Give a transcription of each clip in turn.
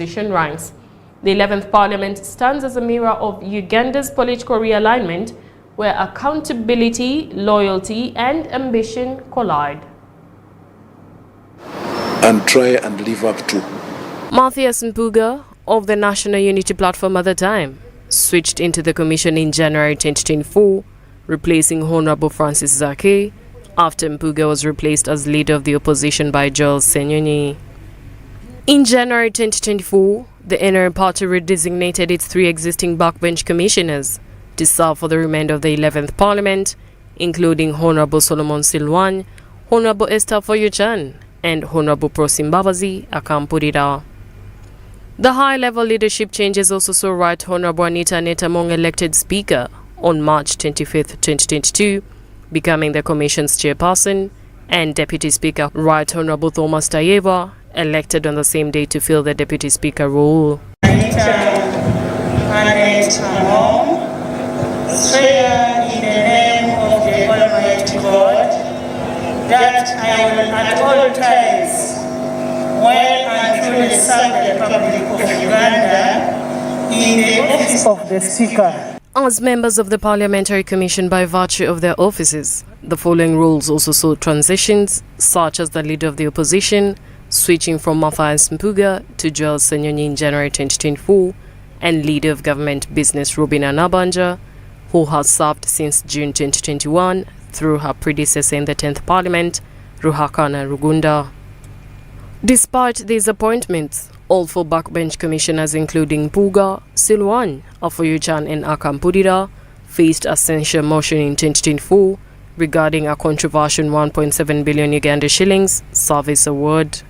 opposition ranks. The 11th Parliament stands as a mirror of Uganda's political realignment, where accountability, loyalty and ambition collide. And try and live up to. Mathias Mpuuga of the National Unity Platform at the time switched into the commission in January 2024, replacing Honorable Francis Zake after Mpuuga was replaced as leader of the opposition by Joel Senyonyi. In January 2024, the NRM party redesignated its 3 existing backbench commissioners to serve for the remainder of the 11th Parliament, including Honorable Solomon Silwan, Honorable Esther Foyuchan, and Honorable Prosim Babazi Akampurira. The high-level leadership changes also saw Right Honorable Anita Netamong elected Speaker on March 25, 2022, becoming the Commission's chairperson, and Deputy Speaker Right Honorable Thomas Tayeva elected on the same day to fill the Deputy Speaker role. Anita Netamong, swear in the name of the Almighty God that I will at all times well and truly serve the Republic of Uganda in the office of the Speaker. As members of the Parliamentary Commission by virtue of their offices, the following roles also saw transitions, such as the Leader of the Opposition switching from Mathias Mpuuga to Joel Senyonyi in January 2024, and Leader of Government Business Robina Nabanja, who has served since June 2021 through her predecessor in the 10th Parliament, Ruhakana Rugunda. Despite these appointments, all 4 backbench commissioners, including Mpuuga, Silwan, Afoyuchan and Akampurira, faced a censure motion in 2024 regarding a controversial 1.7 billion Uganda shillings service award.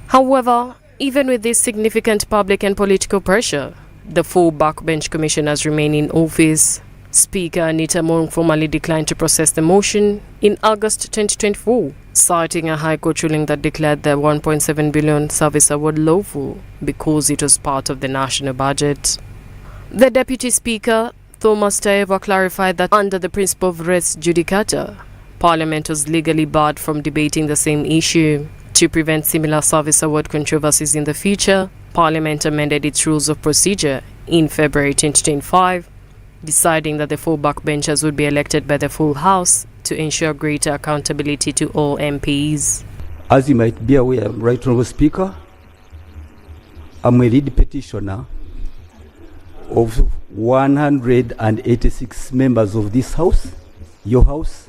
However, even with this significant public and political pressure, the 4 backbench commissioners remain in office. Speaker Anita Netamong formally declined to process the motion in August 2024, citing a High Court ruling that declared the 1.7 billion service award lawful because it was part of the national budget. The Deputy Speaker, Thomas Tayeva, clarified that under the principle of res judicata, Parliament was legally barred from debating the same issue. To prevent similar service award controversies in the future, Parliament amended its rules of procedure in February 2025, deciding that the 4 backbenchers would be elected by the full House to ensure greater accountability to all MPs. As you might be aware, Right Honourable Speaker, I'm a lead petitioner of 186 members of this House, your House,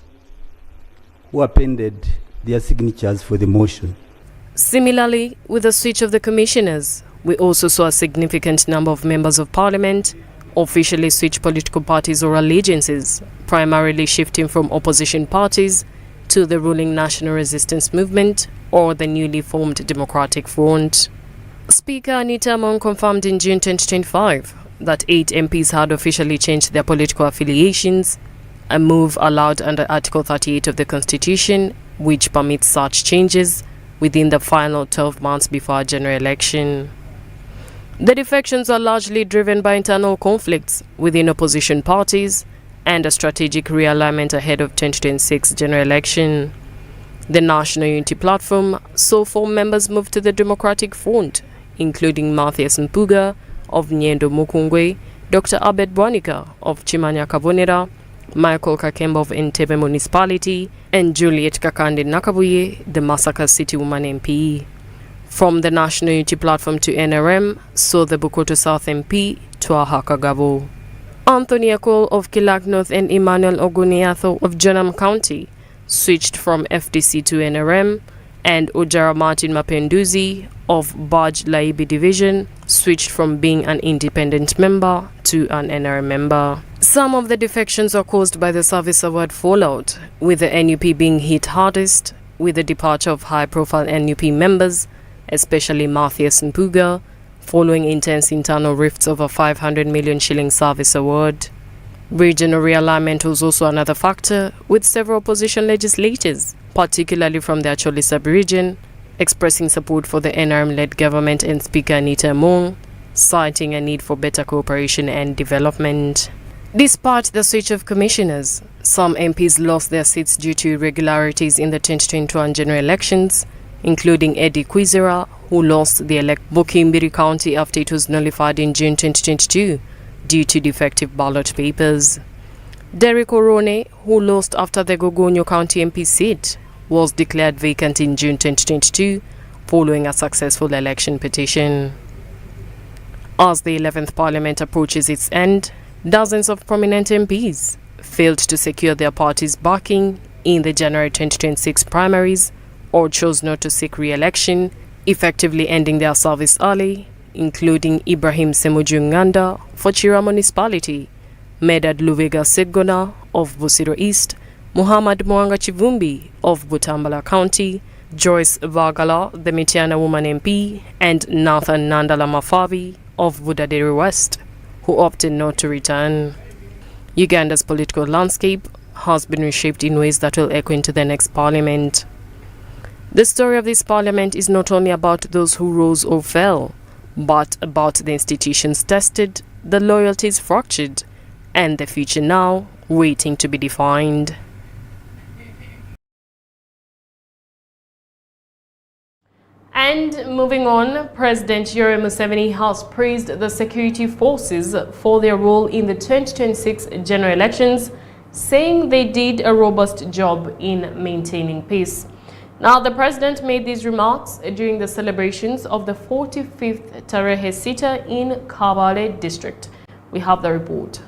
who appended their signatures for the motion. Similarly, with the switch of the commissioners, we also saw a significant number of members of Parliament officially switch political parties or allegiances, primarily shifting from opposition parties to the ruling National Resistance Movement or the newly formed Democratic Front. Speaker Anita Netamong confirmed in June 2025 that 8 MPs had officially changed their political affiliations, a move allowed under Article 38 of the Constitution, which permits such changes within the final 12 months before a general election. The defections are largely driven by internal conflicts within opposition parties and a strategic realignment ahead of 2026 general election. The National Unity Platform saw 4 members move to the Democratic Front, including Mathias Mpuuga of Nyendo Mukungwe, Dr. Abed Bwanika of Chimanya Kabonera, Michael Kakemba of Entebbe Municipality, and Juliet Kakande Nakabuye, the Masaka City Woman MP. From the National Unity Platform to NRM, saw the Bukoto South MP, Twaha Kagabo. Anthony Akol of Kilak North and Emmanuel Oguniatho of Jonam County switched from FDC to NRM, and Ojara Martin Mapenduzi of Baj Laibi Division switched from being an independent member to an NRM member. Some of the defections are caused by the service award fallout, with the NUP being hit hardest, with the departure of high-profile NUP members, especially Mathias Mpuuga, following intense internal rifts over 500 million shilling service award. Regional realignment was also another factor, with several opposition legislators, particularly from the Acholi sub-region, expressing support for the NRM-led government and Speaker Anita Netamong, citing a need for better cooperation and development. Despite the switch of commissioners, some MPs lost their seats due to irregularities in the 2021 general elections, including Eddie Kwizera, who lost the elect Bukimbiri County after it was nullified in June 2022 due to defective ballot papers. Derek Orone, who lost after the Gogonyo County MP seat was declared vacant in June 2022 following a successful election petition. As the 11th Parliament approaches its end, dozens of prominent MPs failed to secure their party's backing in the January 2026 primaries or chose not to seek re-election, effectively ending their service early, including Ibrahim Semuju Nganda for Chira Municipality, Medad Luvega Segona of Busiro East, Muhammad Mwanga Chivumbi of Butambala County, Joyce Vagala, the Mitiana woman MP, and Nathan Nandala Mafavi of Budaderi West, who opted not to return. Uganda's political landscape has been reshaped in ways that will echo into the next parliament. The story of this parliament is not only about those who rose or fell, but about the institutions tested, the loyalties fractured, and the future now waiting to be defined. And moving on, President Yoweri Museveni has praised the security forces for their role in the 2026 general elections, saying they did a robust job in maintaining peace. Now, the president made these remarks during the celebrations of the 45th Tarehe Sita in Kabale district. We have the report.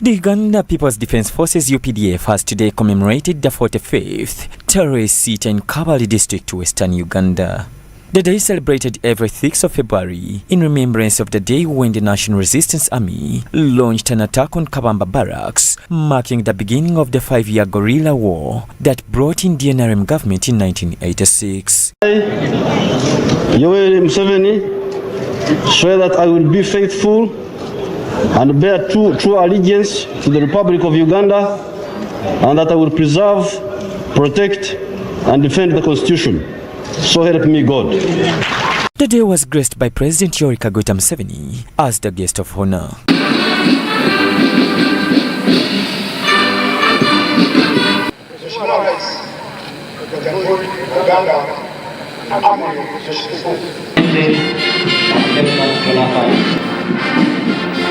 The Uganda People's Defence Forces UPDF has today commemorated the 45th Tarehe Sita in Kabale district, Western Uganda. The day is celebrated every 6th of February in remembrance of the day when the National Resistance Army launched an attack on Kabamba Barracks, marking the beginning of the 5-year guerrilla war that brought in the NRM government in 1986. Yoweri Museveni swear that I will be faithful and bear true allegiance to the Republic of Uganda, and that I will preserve, protect, and defend the Constitution. So help me God. The day was graced by President Yoweri Kaguta Museveni as the guest of honor.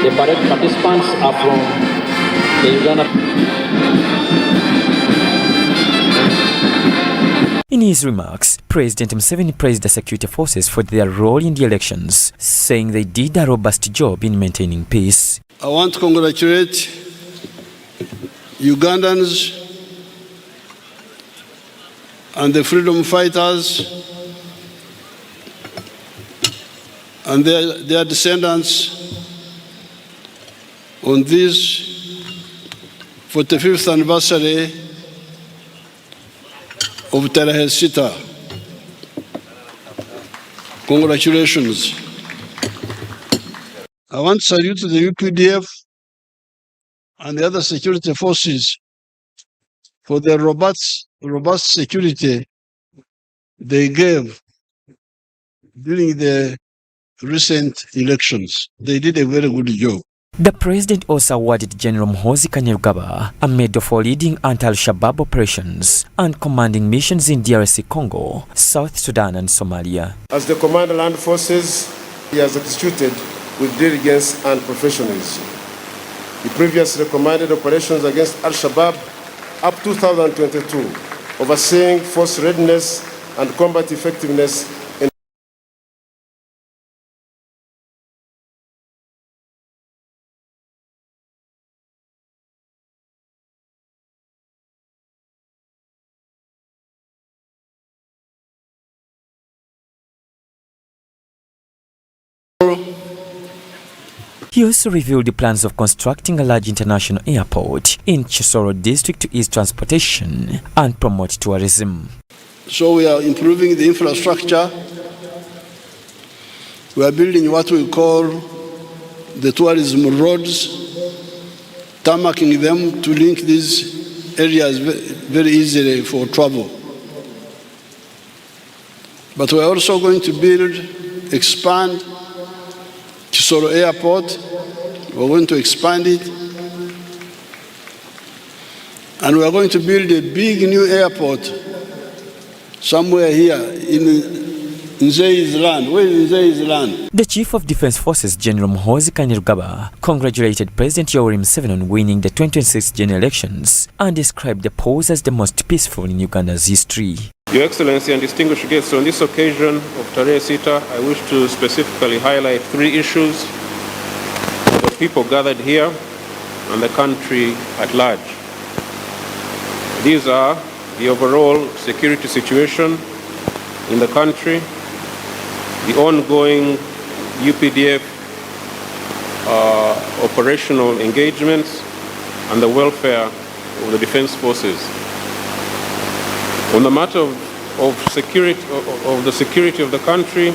The parade participants are from the Uganda. In his remarks, President Museveni praised the security forces for their role in the elections, saying they did a robust job in maintaining peace. I want to congratulate Ugandans and the freedom fighters and their descendants on this 45th anniversary of Tarehe Sita. Congratulations. I want to salute the UPDF and the other security forces for their robust security they gave during the recent elections. They did a very good job. The president also awarded General Muhoozi Kainerugaba a medal for leading anti-Al-Shabaab operations and commanding missions in DRC Congo, South Sudan and Somalia. As the Commander Land Forces, he has executed with diligence and professionalism. He previously commanded operations against Al-Shabaab up to 2022, overseeing force readiness and combat effectiveness in He also revealed the plans of constructing a large international airport in Chisoro district to ease transportation and promote tourism. So we are improving the infrastructure. We are building what we call the tourism roads, tarmacking them to link these areas very easily for travel. But we're also going to expand Chisoro Airport We're going to expand it. And we are going to build a big new airport somewhere here in Nzei's land. Where is Nzei's land? The Chief of Defense Forces, General Muhoozi Kainerugaba, congratulated President Yoweri Museveni on winning the 2026 general elections and described the polls as the most peaceful in Uganda's history. Your Excellency and distinguished guests, on this occasion of Tarehe Sita, I wish to specifically highlight 3 issues for the people gathered here and the country at large. These are the overall security situation in the country, the ongoing UPDF operational engagements, and the welfare of the defense forces. On the matter of the security of the country,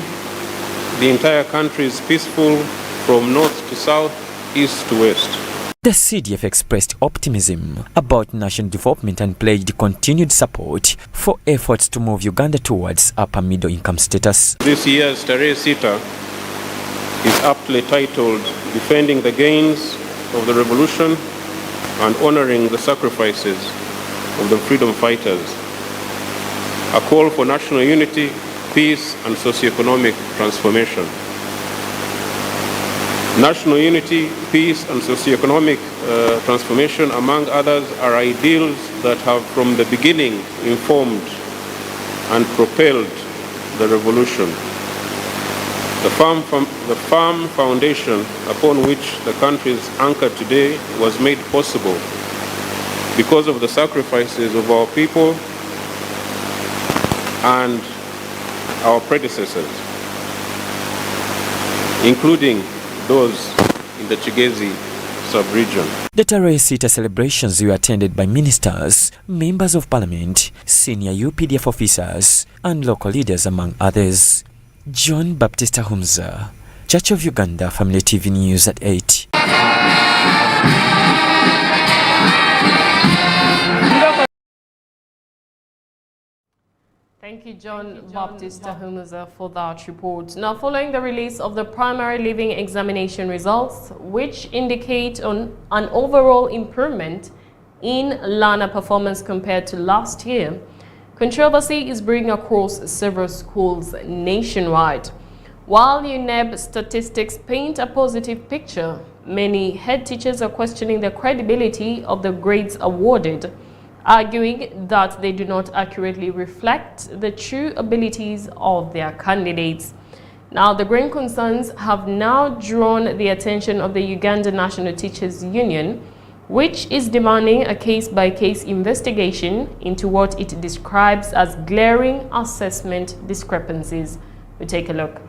the entire country is peaceful from north to south, east to west. The CDF expressed optimism about national development and pledged continued support for efforts to move Uganda towards upper middle income status. This year's Tarehe Sita is aptly titled Defending the Gains of the Revolution and Honoring the Sacrifices of the Freedom Fighters. A call for national unity, peace, and socio-economic transformation. National unity, peace, and socio-economic transformation, among others, are ideals that have from the beginning informed and propelled the revolution. The firm foundation upon which the country is anchored today was made possible because of the sacrifices of our people and our predecessors, including those in the Chigezi sub-region. The Tarehe Sita celebrations were attended by ministers, members of parliament, senior UPDF officers, and local leaders, among others. John Baptista Humza, Church of Uganda, Family TV News at 8. Thank you, John Baptista Humza, for that report. Now, following the release of the primary leaving examination results, which indicate an overall improvement in learner performance compared to last year, controversy is brewing across several schools nationwide. While UNEB statistics paint a positive picture, many head teachers are questioning the credibility of the grades awarded, arguing that they do not accurately reflect the true abilities of their candidates. Now, the growing concerns have now drawn the attention of the Uganda National Teachers Union, which is demanding a case-by-case investigation into what it describes as glaring assessment discrepancies. We'll take a look.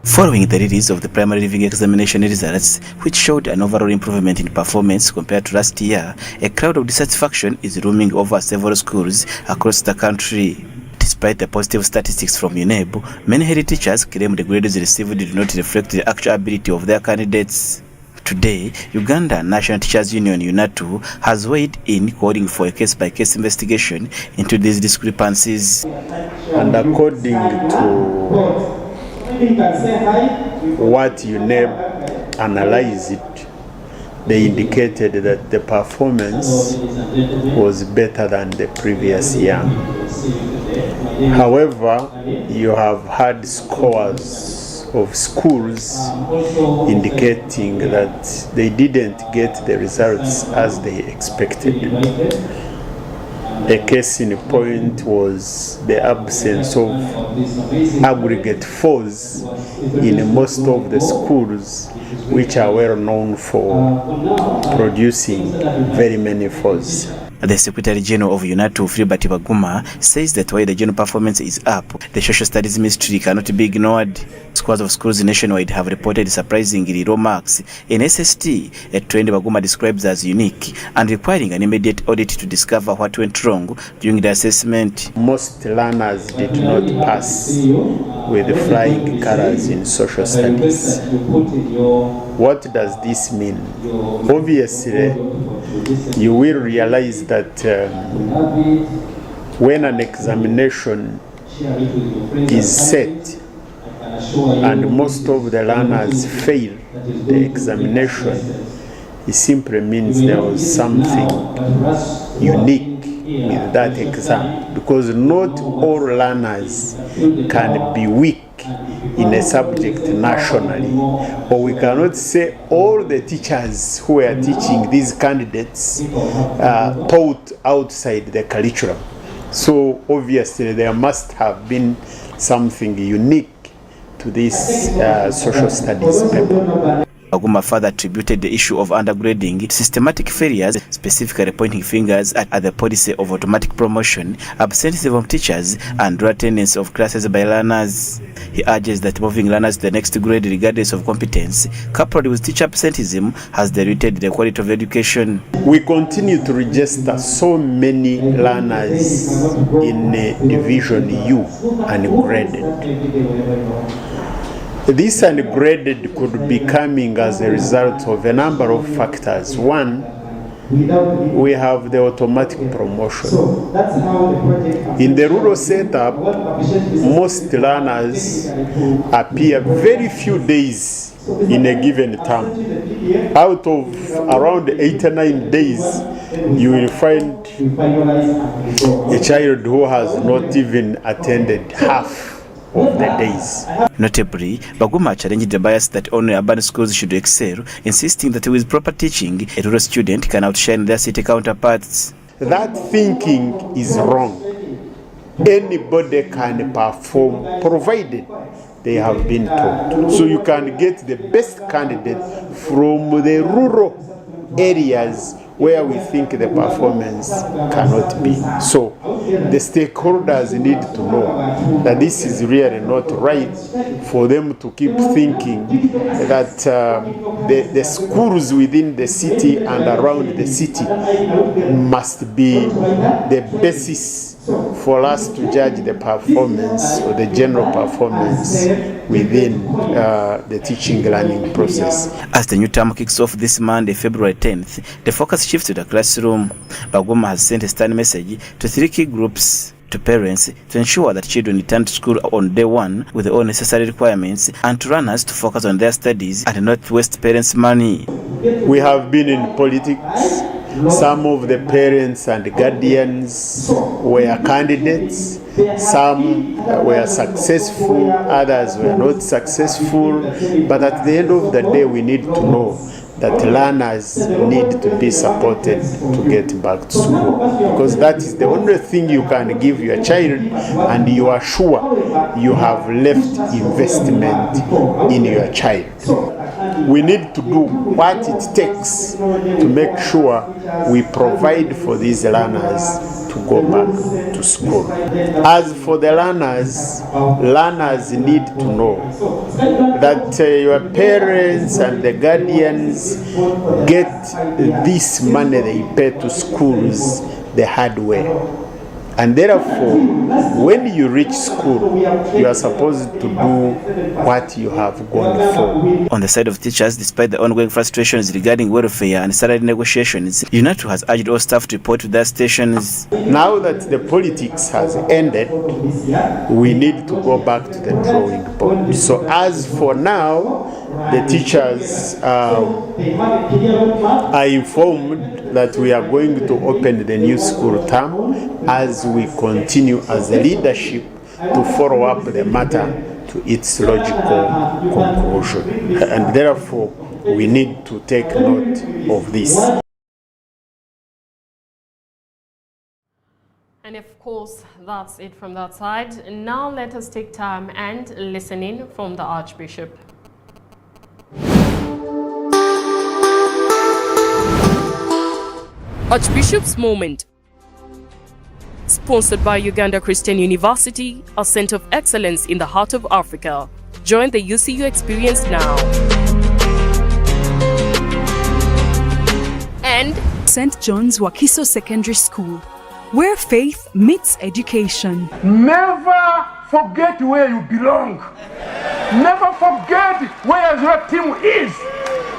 Following the release of the primary leaving examination results, which showed an overall improvement in performance compared to last year, a cloud of dissatisfaction is looming over several schools across the country. Despite the positive statistics from UNEB, many head teachers claim the grades received did not reflect the actual ability of their candidates. Today, Uganda National Teachers Union UNATU has weighed in, calling for a case-by-case investigation into these discrepancies. And according to what UNEB analyzed, they indicated that the performance was better than the previous year. However, you have had scores of schools indicating that they didn't get the results as they expected. A case in point was the absence of aggregate 4s in most of the schools, which are well known for producing very many 4s. The Secretary General of UNATU, Filbert Baguma, says that while the general performance is up, the Social Studies Ministry cannot be ignored. Scores of schools nationwide have reported surprisingly low marks in SST, a trend Baguma describes as unique and requiring an immediate audit to discover what went wrong during the assessment. Most learners did not pass with flying colors in social studies. What does this mean? Obviously, you will realize that when an examination is set, and most of the learners fail the examination, it simply means there was something unique with that exam, because not all learners can be weak in a subject nationally, or we cannot say all the teachers who were teaching these candidates taught outside the curriculum. So obviously there must have been something unique to this social studies paper. Baguma further attributed the issue of undergrading to systematic failures, specifically pointing fingers at the policy of automatic promotion, absenteeism of teachers, and low attendance of classes by learners. He urges that moving learners to the next grade regardless of competence, coupled with teacher absenteeism, has diluted the quality of education. We continue to register so many learners in Division U ungraded. This ungraded could be coming as a result of a number of factors. One, we have the automatic promotion. In the rural setup, most learners appear very few days in a given term. Out of around 8 or 9 days, you will find a child who has not even attended half of the days. Notably, Baguma challenged the bias that only urban schools should excel, insisting that with proper teaching, a rural student can outshine their city counterparts. That thinking is wrong. Anybody can perform provided they have been taught. So you can get the best candidate from the rural areas where we think the performance cannot be. So the stakeholders need to know that this is really not right for them to keep thinking that the schools within the city and around the city must be the basis for us to judge the performance or the general performance within the teaching learning process. As the new term kicks off this Monday, February 10th, the focus shifts to the classroom. Baguma has sent a stern message to 3 key groups: to parents to ensure that children return to school on day one with all necessary requirements, and to learners to focus on their studies and not waste parents' money. We have been in politics. Some of the parents and guardians were candidates. Some were successful, others were not successful. But at the end of the day, we need to know that learners need to be supported to get back to school, because that is the only thing you can give your child, and you are sure you have left investment in your child. We need to do what it takes to make sure we provide for these learners to go back to school. As for the learners need to know that your parents and the guardians get this money they pay to schools the hard way. And therefore, when you reach school, you are supposed to do what you have gone for. On the side of teachers, despite the ongoing frustrations regarding welfare and salary negotiations, UNATU has urged all staff to report to their stations. Now that the politics has ended, we need to go back to the drawing board. So as for now, the teachers are informed that we are going to open the new school term, as we continue as a leadership to follow up the matter to its logical conclusion. And therefore, we need to take note of this. And of course, that's it from that side. Now let us take time and listen in from the Archbishop. Archbishop's Moment, sponsored by Uganda Christian University, a center of excellence in the heart of Africa. Join the UCU experience now. And St. John's Wakiso Secondary School, where faith meets education. Never forget where you belong. Never forget where your team is.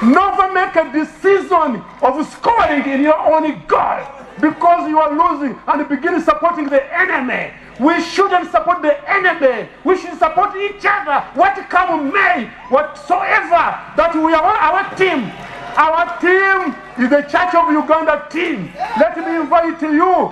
Never make a decision of scoring in your own goal. because you are losing and begin supporting the enemy. We shouldn't support the enemy. We should support each other. What come may, whatsoever, that we are our team. Our team is the Church of Uganda team. Let me invite you,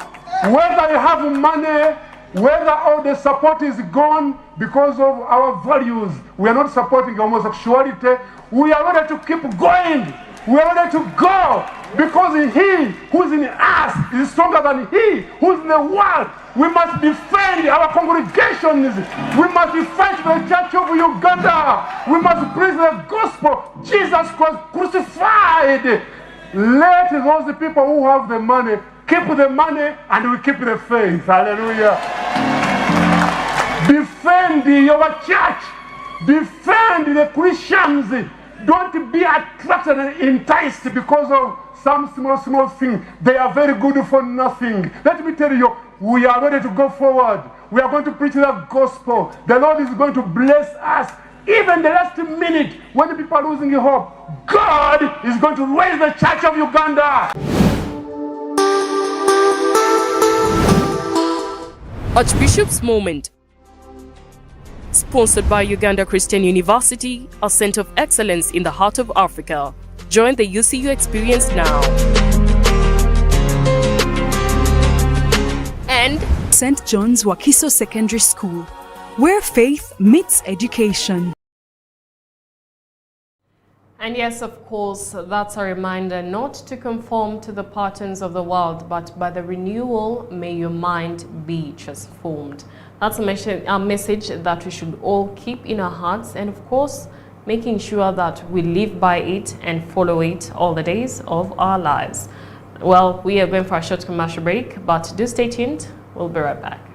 whether you have money, whether all the support is gone because of our values. We are not supporting homosexuality. We are ready to keep going. We are ready to go because he who's in us is stronger than he who's in the world. We must defend our congregations. We must defend the Church of Uganda. We must preach the gospel. Jesus Christ crucified. Let those people who have the money keep the money and we keep the faith. Hallelujah. Defend your church. Defend the Christians. Don't be attracted and enticed because of some small thing. They are very good for nothing. Let me tell you, we are ready to go forward. We are going to preach the gospel. The Lord is going to bless us. Even the last minute, when people are losing hope, God is going to raise the Church of Uganda. Archbishop's Moment. Sponsored by Uganda Christian University, a center of excellence in the heart of Africa. Join the UCU experience now. And St. John's Wakiso Secondary School, where faith meets education. And yes, of course, that's a reminder not to conform to the patterns of the world, but by the renewal may your mind be transformed. That's a message that we should all keep in our hearts, and of course, making sure that we live by it and follow it all the days of our lives. Well, we are going for a short commercial break, but do stay tuned. We'll be right back.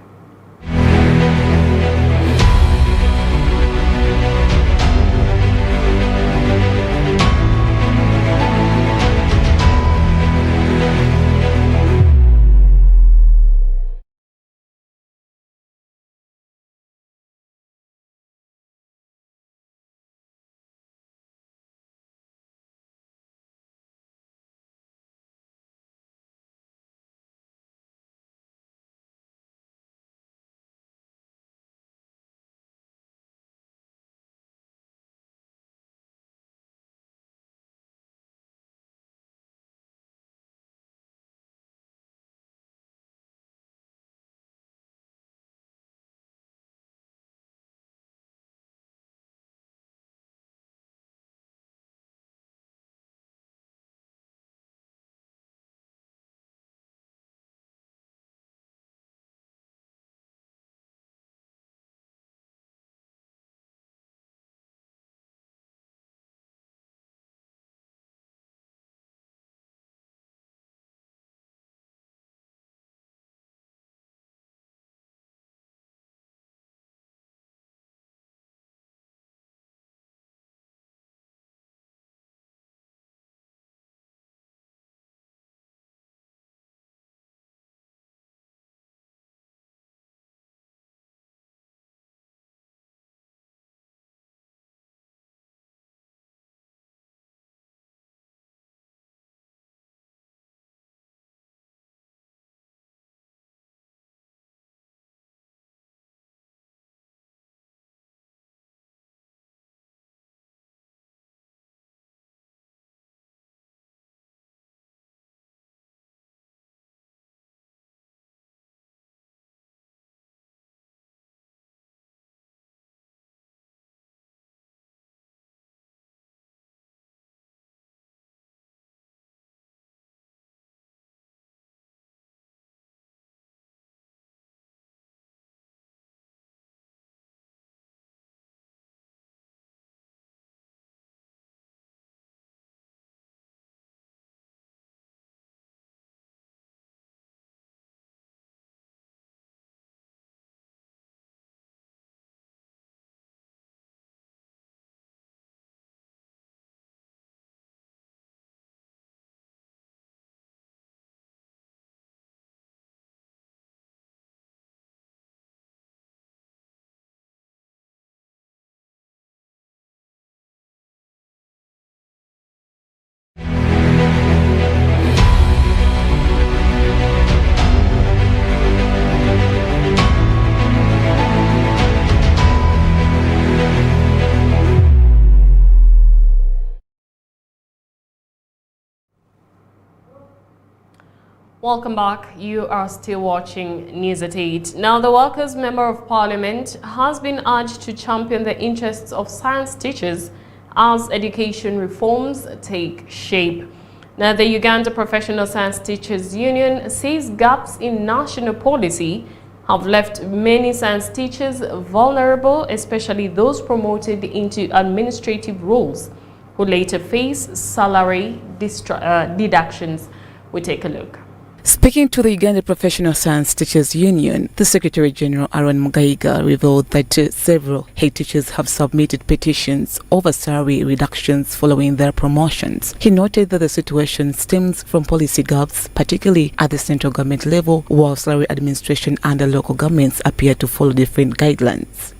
Welcome back. You are still watching News at 8. Now, the Workers' Member of Parliament has been urged to champion the interests of science teachers as education reforms take shape. Now, the Uganda Professional Science Teachers Union says gaps in national policy have left many science teachers vulnerable, especially those promoted into administrative roles, who later face salary deductions. We take a look. Speaking to the Uganda Professional Science Teachers Union, the Secretary General Aaron Mugaiga revealed that several head teachers have submitted petitions over salary reductions following their promotions. He noted that the situation stems from policy gaps, particularly at the central government level, while salary administration and the local governments appear to follow different guidelines.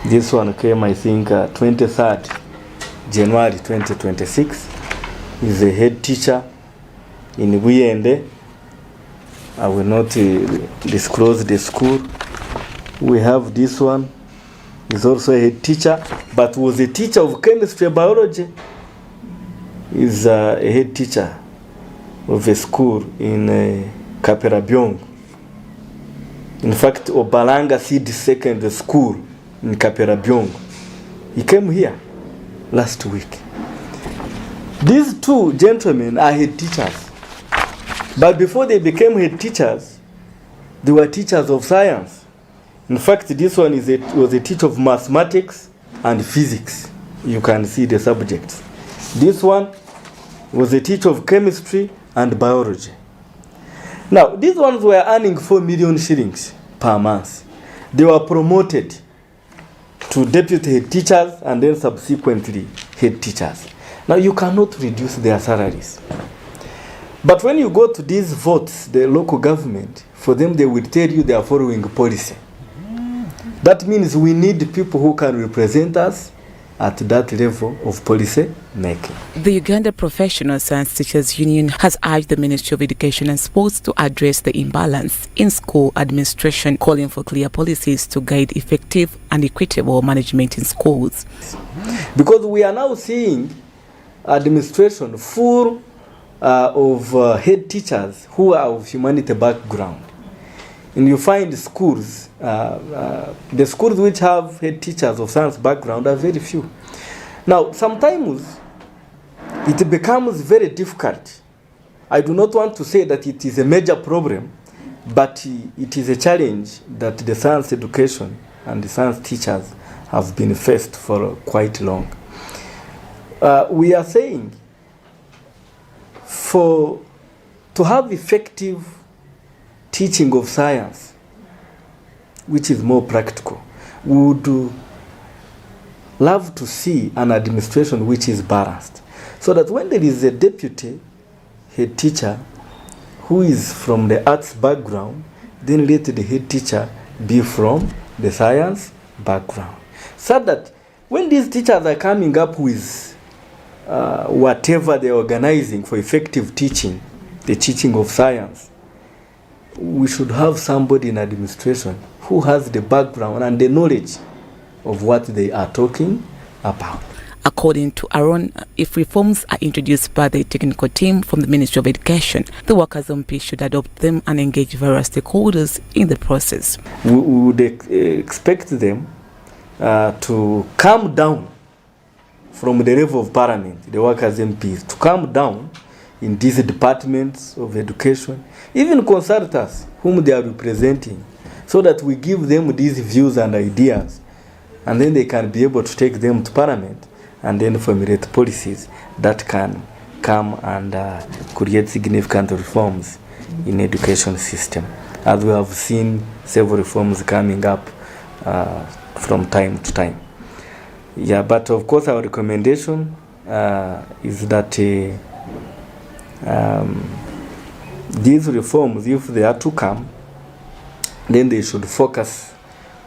This one came, I think, 23rd January 2026. He's a head teacher in Buyende. I will not disclose the school. We have this one. He's also a head teacher, but was a teacher of chemistry and biology. He's a head teacher of a school in Kaperabyong. In fact, Obalanga Seed Secondary School in Kaperabyong. He came here last week. These two gentlemen are head teachers. But before they became head teachers, they were teachers of science. In fact, this one was a teacher of mathematics and physics. You can see the subjects. This one was a teacher of chemistry and biology. Now, these ones were earning 4 million shillings per month. They were promoted to deputy head teachers and then subsequently head teachers. Now, you cannot reduce their salaries. But when you go to these votes, the local government, for them they will tell you they are following policy. That means we need people who can represent us at that level of policy making. The Uganda Professional Science Teachers Union has urged the Ministry of Education and Sports to address the imbalance in school administration, calling for clear policies to guide effective and equitable management in schools. Because we are now seeing administration full of head teachers who are of humanity background. And you find schools, the schools which have head teachers of science background are very few. Now, sometimes it becomes very difficult. I do not want to say that it is a major problem, but it is a challenge that the science education and the science teachers have been faced for quite long. We are saying to have effective teaching of science, which is more practical, we would love to see an administration which is balanced, so that when there is a deputy head teacher who is from the arts background, then let the head teacher be from the science background, so that when these teachers are coming up with whatever they're organizing for effective teaching, the teaching of science, we should have somebody in administration who has the background and the knowledge of what they are talking about. According to Aaron, if reforms are introduced by the technical team from the Ministry of Education, the Workers' MP should adopt them and engage various stakeholders in the process. We would expect them to come down from the level of Parliament, the Workers' MPs, to come down in these departments of education, even consult us whom they are representing, so that we give them these views and ideas, and then they can be able to take them to Parliament and then formulate policies that can come and create significant reforms in education system, as we have seen several reforms coming up from time to time. Yeah, but of course our recommendation is that these reforms, if they are to come, then they should focus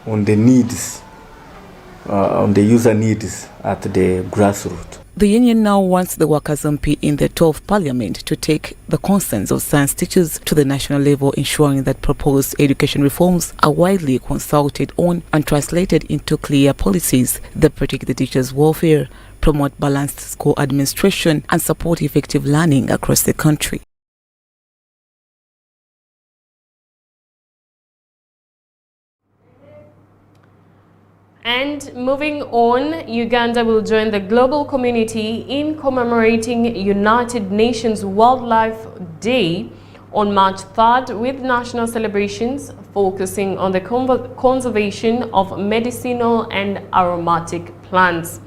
on the needs, on the user needs at the grassroots. The union now wants the Workers' MP in the 12th Parliament to take the concerns of science teachers to the national level, ensuring that proposed education reforms are widely consulted on and translated into clear policies that protect the teachers' welfare, promote balanced school administration, and support effective learning across the country. And moving on, Uganda will join the global community in commemorating United Nations Wildlife Day on March 3rd with national celebrations focusing on the conservation of medicinal and aromatic plants.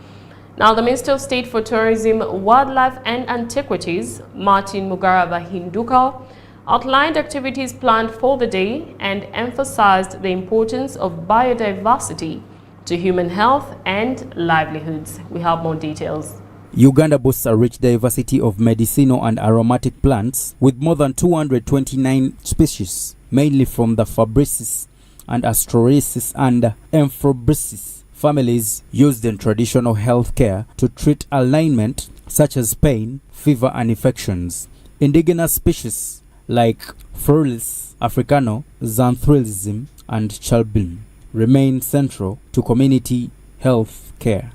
Now, the Minister of State for Tourism, Wildlife and Antiquities, Martin Mugara Bahinduka, outlined activities planned for the day and emphasized the importance of biodiversity to human health and livelihoods. We have more details. Uganda boasts a rich diversity of medicinal and aromatic plants with more than 229 species, mainly from the Fabaceae and Astrorhizis and Amphobaceae families used in traditional health care to treat ailments such as pain, fever and infections. Indigenous species like Ferrulis africano, Xanthrillism and Chalbin remain central to community health care,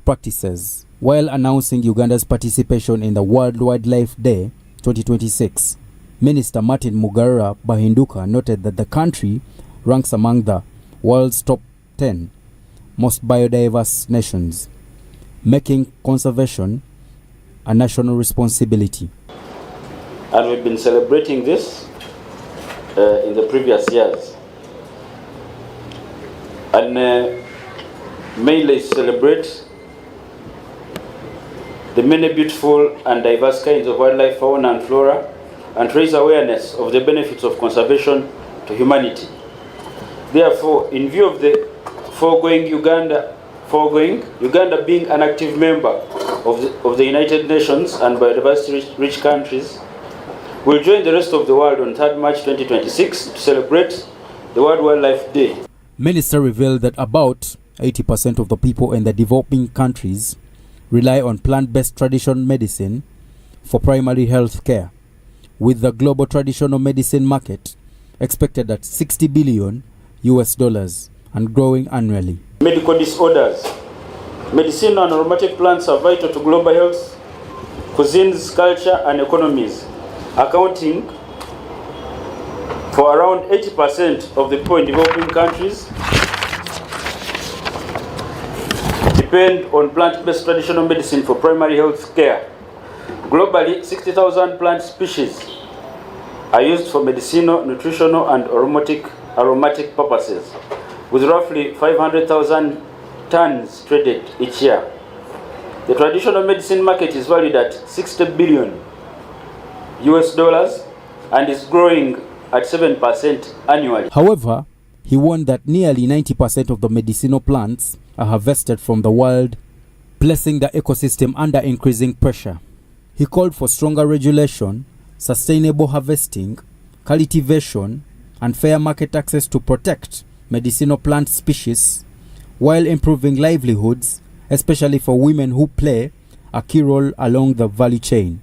practices. While announcing Uganda's participation in the World Wildlife Day 2026, Minister Martin Mugara Bahinduka noted that the country ranks among the world's top 10 most biodiverse nations, making conservation a national responsibility. And we've been celebrating this in the previous years. And mainly celebrate the many beautiful and diverse kinds of wildlife, fauna and flora, and raise awareness of the benefits of conservation to humanity. Therefore, in view of the foregoing, Uganda being an active member of the United Nations and biodiversity-rich countries, will join the rest of the world on 3rd March 2026 to celebrate the World Wildlife Day. Minister revealed that about 80% of the people in the developing countries rely on plant-based traditional medicine for primary health care, with the global traditional medicine market expected at $60 billion and growing annually. Medical disorders. Medicinal and aromatic plants are vital to global health, cuisines, culture and economies, accounting for around 80% of the people in developing countries depend on plant-based traditional medicine for primary health care. Globally, 60,000 plant species are used for medicinal, nutritional and aromatic purposes, with roughly 500,000 tons traded each year. The traditional medicine market is valued at $60 billion and is growing at 7% annually. However, he warned that nearly 90% of the medicinal plants are harvested from the wild, placing the ecosystem under increasing pressure. He called for stronger regulation, sustainable harvesting, cultivation, and fair market access to protect medicinal plant species, while improving livelihoods, especially for women who play a key role along the value chain.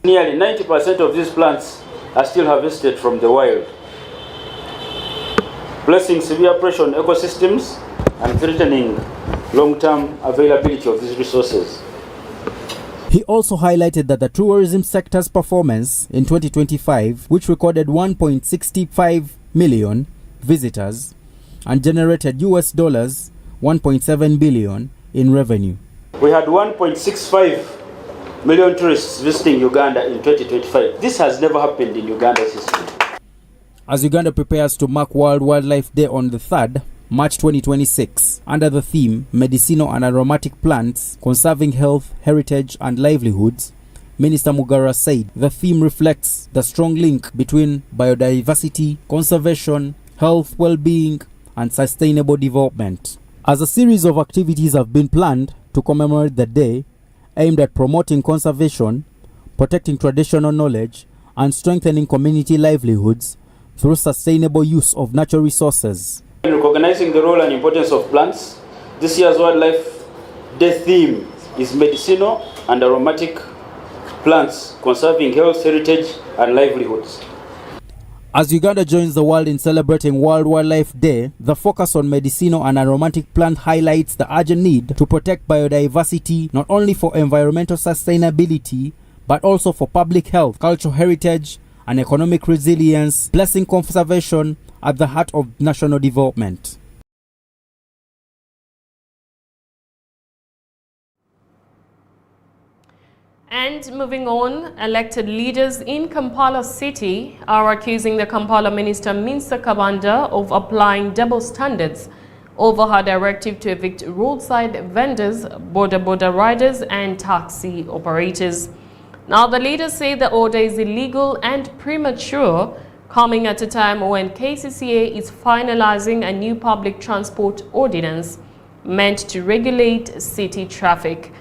Nearly 90% of these plants are still harvested from the wild, placing severe pressure on ecosystems and threatening long-term availability of these resources. He also highlighted that the tourism sector's performance in 2025, which recorded 1.65 million visitors and generated $1.7 billion in revenue. We had 1.65 million tourists visiting Uganda in 2025. This has never happened in Uganda's history. As Uganda prepares to mark World Wildlife Day on the 3rd March 2026, under the theme Medicinal and Aromatic Plants, Conserving Health, Heritage and Livelihoods, Minister Mugara said the theme reflects the strong link between biodiversity, conservation, health, well-being and sustainable development. As a series of activities have been planned to commemorate the day, aimed at promoting conservation, protecting traditional knowledge, and strengthening community livelihoods through sustainable use of natural resources. In recognizing the role and importance of plants, this year's Wildlife Day theme is medicinal and aromatic plants, conserving health, heritage, and livelihoods. As Uganda joins the world in celebrating World Wildlife Day, the focus on medicinal and aromatic plant highlights the urgent need to protect biodiversity not only for environmental sustainability, but also for public health, cultural heritage, and economic resilience, placing conservation at the heart of national development. And moving on, elected leaders in Kampala city are accusing the Kampala Minister Minsa Kabanda of applying double standards over her directive to evict roadside vendors, border riders and taxi operators. Now the leaders say the order is illegal and premature, coming at a time when KCCA is finalizing a new public transport ordinance meant to regulate city traffic.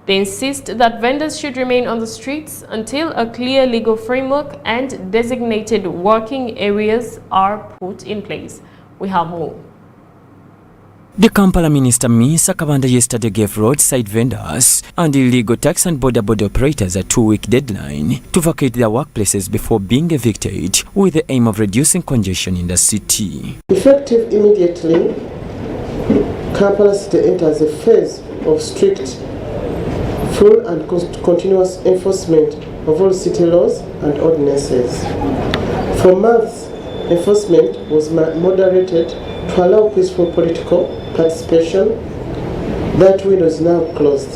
They insist that vendors should remain on the streets until a clear legal framework and designated working areas are put in place. We have more. The Kampala Minister Minsa Kabanda yesterday gave roadside vendors and illegal tax and border operators a 2-week deadline to vacate their workplaces before being evicted, with the aim of reducing congestion in the city. Effective immediately, Kampala City enters a phase of strict, full and continuous enforcement of all city laws and ordinances. For months, enforcement was moderated to allow peaceful political participation. That window is now closed.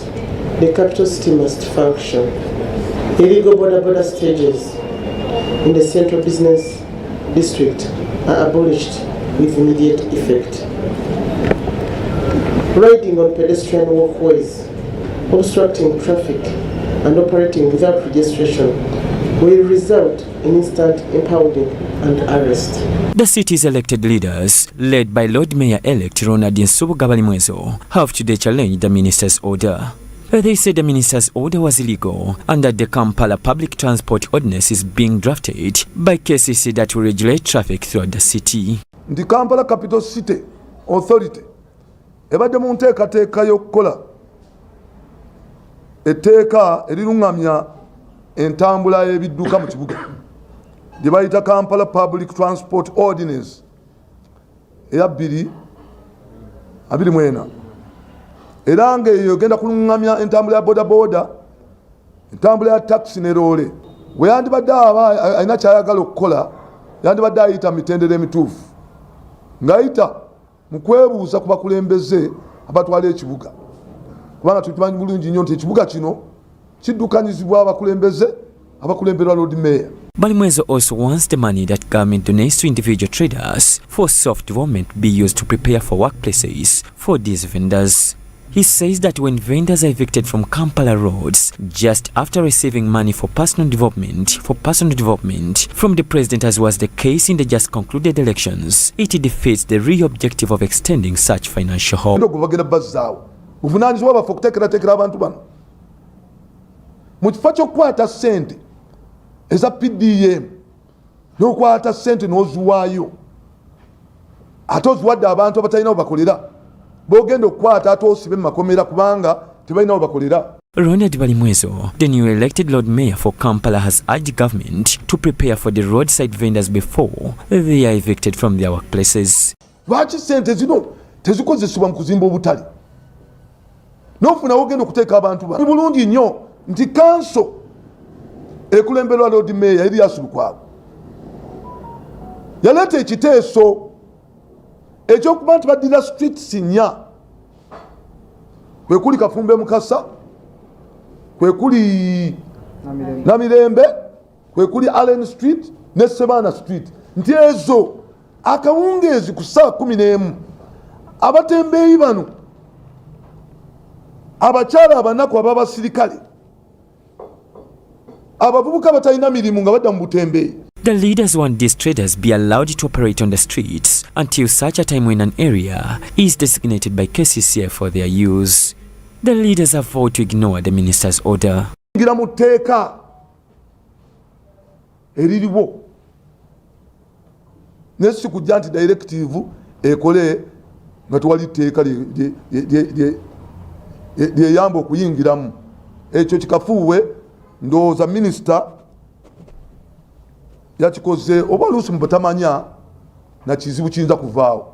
The capital city must function. Illegal border stages in the central business district are abolished with immediate effect. Riding on pedestrian walkways, obstructing traffic and operating without registration will result in instant impounding and arrest. The city's elected leaders, led by Lord Mayor-elect Ronald Nsubu Gabalimwezo, have today challenged the minister's order. They said the minister's order was illegal and that the Kampala Public Transport Ordinance is being drafted by KCC that will regulate traffic throughout the city. The Kampala Capital City Authority ebadde mu nteekateeka y'okukola etteeka erirungamya entambula y'ebidduka mu kibuga gye bayita Kampala Public Transport Ordinance eya 2024 era ng'eyo egenda kulungamya entambula ya bodaboda, entambula ya taxi ne loole. We yandibadde aba alina kyayagala okukola, yandibadde ayita mitendera emituufu ng'ayita mu kwebuuza ku bakulembeze abatwala ekibuga, kubanga tukimanyi bulungi nnyo nti ekibuga kino kiddukanyizibwa abakulemberwa Lord Mayor. Balimwezo also wants the money that government donates to individual traders for self-development be used to prepare for workplaces for these vendors. He says that when vendors are evicted from Kampala roads just after receiving money for personal development from the president, as was the case in the just concluded elections, it defeats the real objective of extending such financial help. Mu kifo ky'okukwata ssente eza PDM n'okwata ssente n'oziwaayo ate oziwadde abantu abatalina we bakolera, b'ogenda okukwata ate osibe mu makomera kubanga tebalina we bakolera. Ronald Balimwezo, the new elected Lord Mayor for Kampala, has urged government to prepare for the roadside vendors before they are evicted from their workplaces. Lwaki ssente zino tezikozesebwa mu kuzimba obutale n'ofuna wogenda okuteeka abantu bano? Bulungi nnyo nti kanso ekulemberwa Lord Mayor Erias Lukwago yaleeta ekiteeso ekyokuba nti baddira streets nnya, kwe kuli Kafumbe Mukasa, kwe kuli Namirembe, kwe kuli Allen Street ne Sebana Street, nti ezo akawungeezi ku saa 11 abatembeeyi bano abakyala abanaku ab'abasirikale abavubuka batalina mirimu nga badda mu butembeeyi. The leaders want these traders be allowed to operate on the streets until such a time when an area is designated by KCCA for their use. The leaders have vowed to ignore the minister's order. Ngira mu tteeka eririwo nesi kujja nti directive ekole nga tewali tteeka lyeyamba okuyingiramu. Ekyo kikafuuwe ndowooza minisita yakikoze oba oluusi mubatamanya na kizibu kiyinza kuvaawo.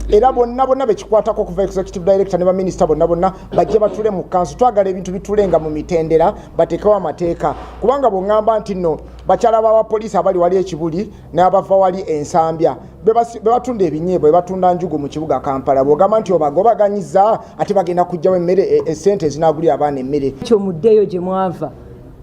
Era bonna bekikwatako okuva executive director ne baminisita bonna bajja batule mu kanso. Twagala ebintu bitulenga mu mitendera bateekawo amateeka, kubanga bw'oŋŋamba nti nno bakyala b'abapoliisi abali wali ekibuli n'abava wali ensambya be batunda ebinyeebwa, be batunda njugu mu kibuga Kampala, bw'ogamba nti obagobaganyiza ate bagenda kuggyawo emmere, essente ezinaagulira abaana emmere. Ekyo muddeeyo gye mwava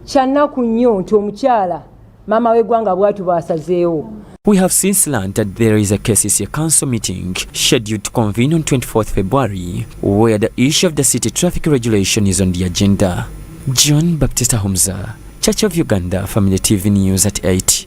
Kyannaku nnyo nti omukyala maama w'eggwanga bw'atu baasazeewo. We have since learned that there is a KCCA council meeting scheduled to convene on 24th February, where the issue of the city traffic regulation is on the agenda. John Baptista Humza, Church of Uganda, Family TV News at 8.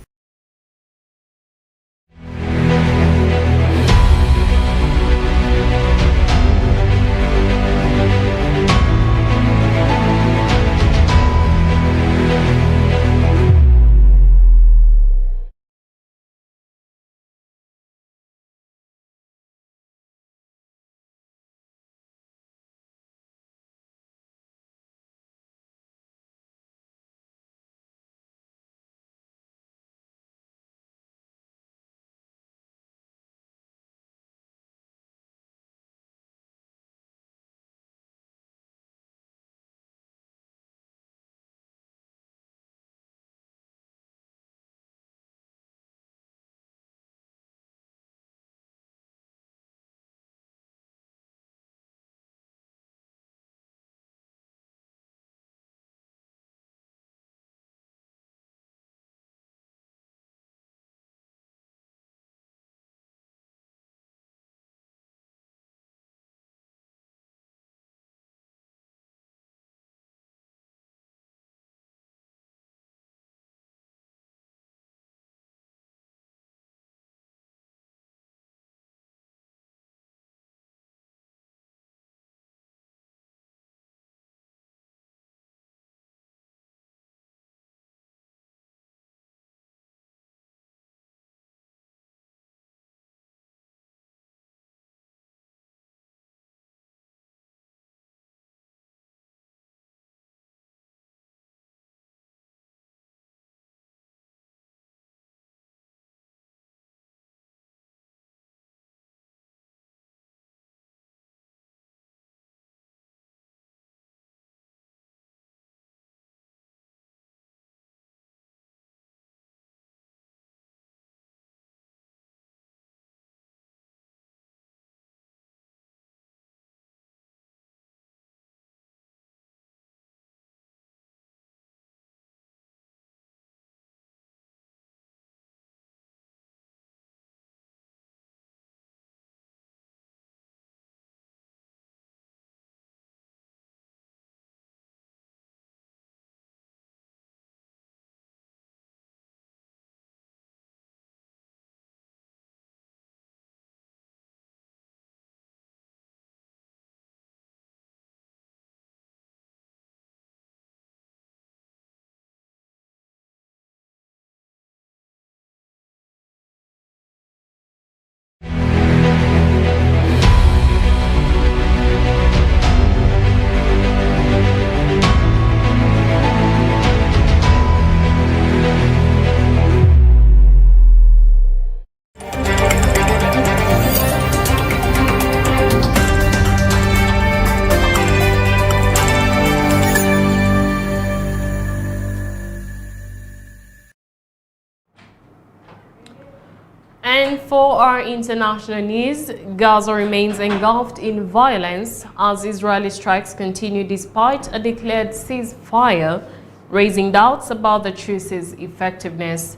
And for our international news, Gaza remains engulfed in violence as Israeli strikes continue despite a declared ceasefire, raising doubts about the truce's effectiveness.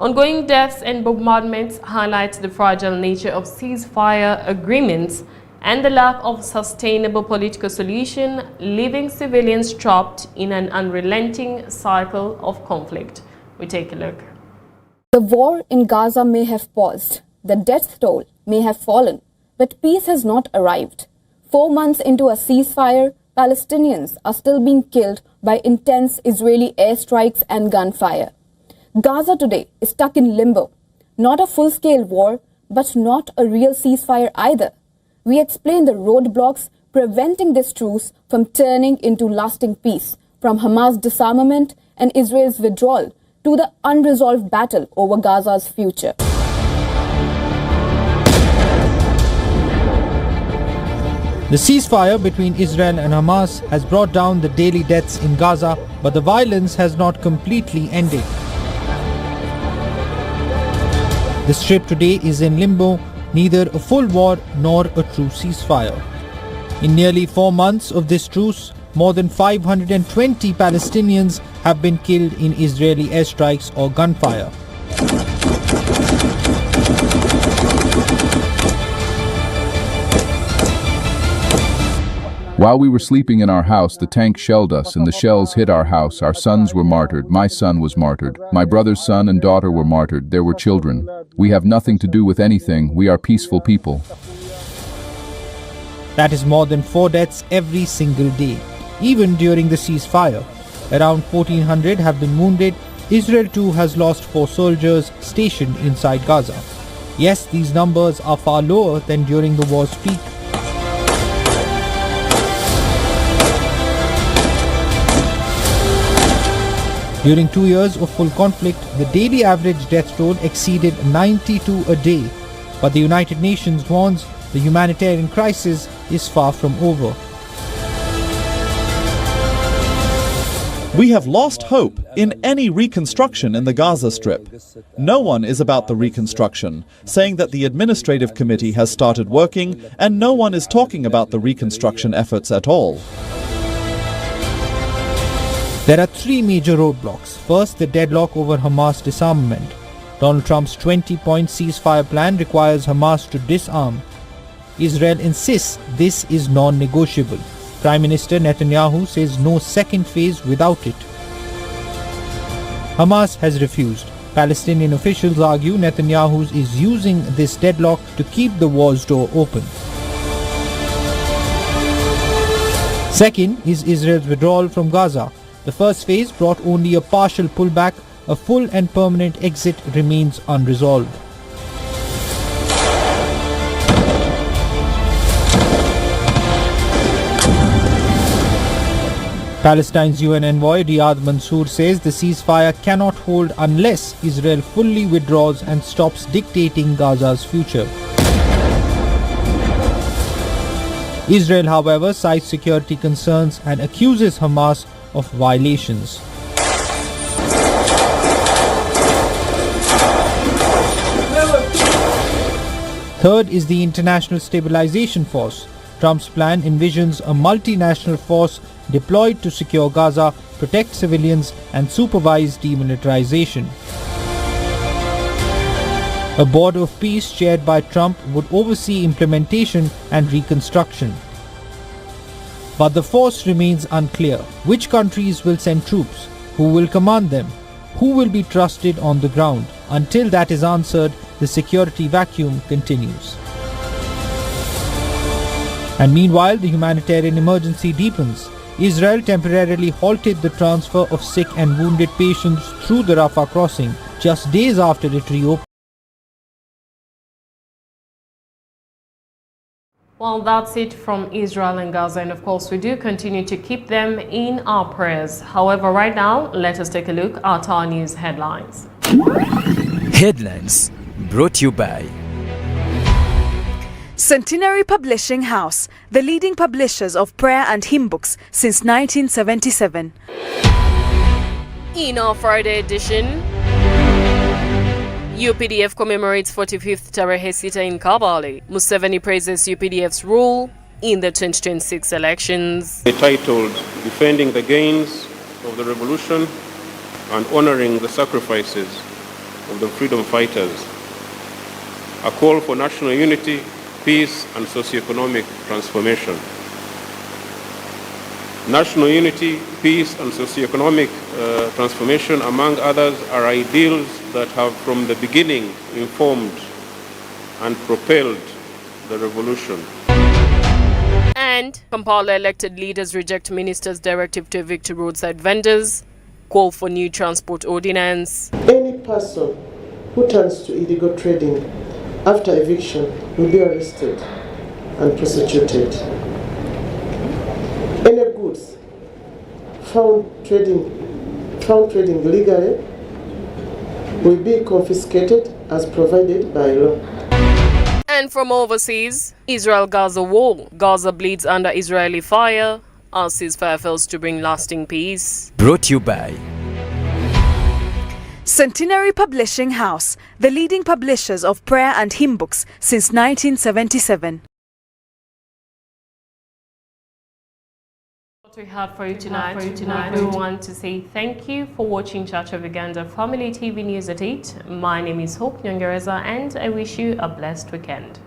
Ongoing deaths and bombardments highlight the fragile nature of ceasefire agreements and the lack of sustainable political solution, leaving civilians trapped in an unrelenting cycle of conflict. We take a look. The war in Gaza may have paused, the death toll may have fallen, but peace has not arrived. 4 months into a ceasefire, Palestinians are still being killed by intense Israeli airstrikes and gunfire. Gaza today is stuck in limbo. Not a full-scale war, but not a real ceasefire either. We explain the roadblocks preventing this truce from turning into lasting peace, from Hamas disarmament and Israel's withdrawal to the unresolved battle over Gaza's future. The ceasefire between Israel and Hamas has brought down the daily deaths in Gaza, but the violence has not completely ended. The Strip today is in limbo, neither a full war nor a true ceasefire. In nearly 4 months of this truce, more than 520 Palestinians have been killed in Israeli airstrikes or gunfire. While we were sleeping in our house, the tank shelled us and the shells hit our house. Our sons were martyred. My son was martyred. My brother's son and daughter were martyred. There were children. We have nothing to do with anything. We are peaceful people. That is more than 4 deaths every single day, even during the ceasefire. Around 1,400 have been wounded. Israel too has lost 4 soldiers stationed inside Gaza. Yes, these numbers are far lower than during the war's peak. During 2 years of full conflict, the daily average death toll exceeded 92 a day. But the United Nations warns the humanitarian crisis is far from over. We have lost hope in any reconstruction in the Gaza Strip. No one is about the reconstruction, saying that the administrative committee has started working, and no one is talking about the reconstruction efforts at all. There are 3 major roadblocks. First, the deadlock over Hamas disarmament. Donald Trump's 20-point ceasefire plan requires Hamas to disarm. Israel insists this is non-negotiable. Prime Minister Netanyahu says no second phase without it. Hamas has refused. Palestinian officials argue Netanyahu is using this deadlock to keep the war's door open. Second is Israel's withdrawal from Gaza. The first phase brought only a partial pullback. A full and permanent exit remains unresolved. Palestine's UN envoy Riyad Mansour says the ceasefire cannot hold unless Israel fully withdraws and stops dictating Gaza's future. Israel, however, cites security concerns and accuses Hamas of violations. Third is the International Stabilization Force. Trump's plan envisions a multinational force deployed to secure Gaza, protect civilians, and supervise demilitarization. A board of peace chaired by Trump would oversee implementation and reconstruction. But the force remains unclear. Which countries will send troops? Who will command them? Who will be trusted on the ground? Until that is answered, the security vacuum continues. And meanwhile, the humanitarian emergency deepens. Israel temporarily halted the transfer of sick and wounded patients through the Rafah crossing just days after it reopened. Well, that's it from Israel and Gaza, and of course we do continue to keep them in our prayers. However, right now, let us take a look at our news headlines. Headlines brought to you by Centenary Publishing House, the leading publishers of prayer and hymn books since 1977. In our Friday edition, UPDF commemorates 45th Tarehe Sita in Kabale. Museveni praises UPDF's role in the 2026 elections. Titled Defending the Gains of the Revolution and Honoring the Sacrifices of the Freedom Fighters. A call for national unity, peace and socio-economic transformation. National unity, peace and socio-economic transformation, among others, are ideals that have from the beginning informed and propelled the revolution. And Kampala elected leaders reject minister's directive to evict roadside vendors, call for new transport ordinance. Any person who turns to illegal trading after eviction will be arrested and prosecuted. Any goods found trading illegally will be confiscated as provided by law. And from overseas, Israel-Gaza war. Gaza bleeds under Israeli fire as ceasefire fails to bring lasting peace. Brought to you by Centenary Publishing House, the leading publishers of prayer and hymn books since 1977. We have for you tonight. We want to say thank you for watching Church of Uganda Family TV News at 8. My name is Hope Nyongereza and I wish you a blessed weekend.